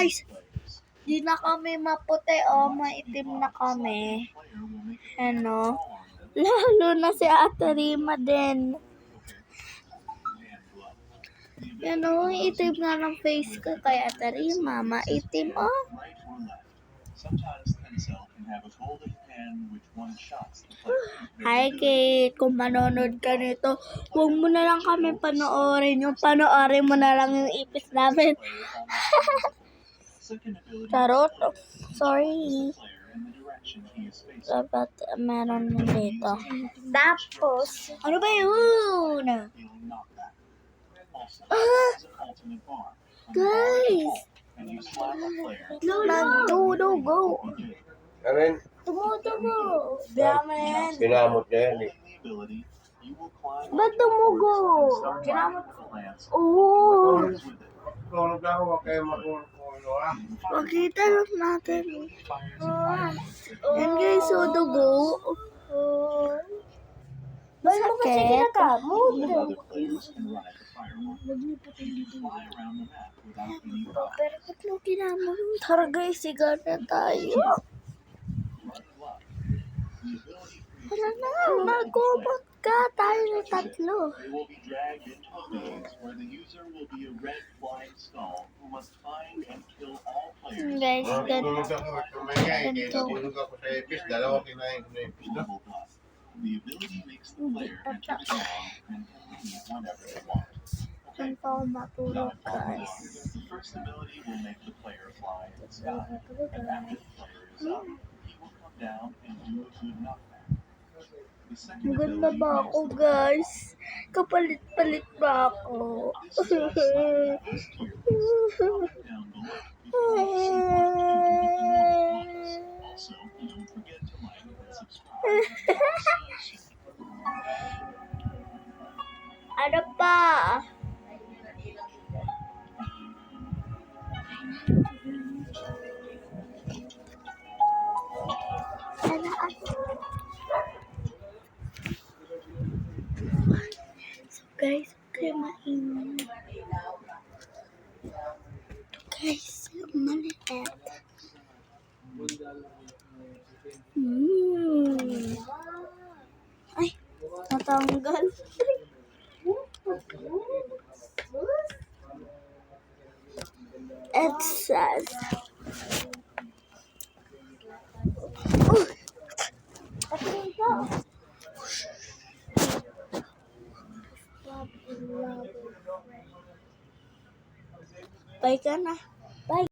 guys, di na kami maputi maitim na kami. Ano? Lalo na si Ate Rima din. Itim nga ng face ko kay Ate Rima. Maitim Hi Kate, kung manonood ka nito, huwag mo na lang kami panoorin. Panoorin mo na lang yung ipis namin. Charot. Sorry. Dapat meron dito. Tapos, ano ba yun? Guys! Nagdudugo. Amen. Tumutugo. Biyama na yan. Sinamot niya yan eh. Ba't tumugo? Kinamot ko. Oo. Tulog ako, huwag kayo matulog ko. Makita lang natin. Yan guys, dugo. Ba't mo kasi kinakamot? Pero ba't mo kinamot? Tara guys, sigar na tayo. Tara na, magkumot ka. Tayo na tatlo. Guys, ganito. Tulog ako sa ipis, dalawa kinain ko na ipis na. Saan pa ako matulog guys? Maganda ba ako guys? Kapalit-palit ba ako? Ano pa? So guys, okay mainit. Guys, maliit. Ay, natanggal. It says, bye ka na.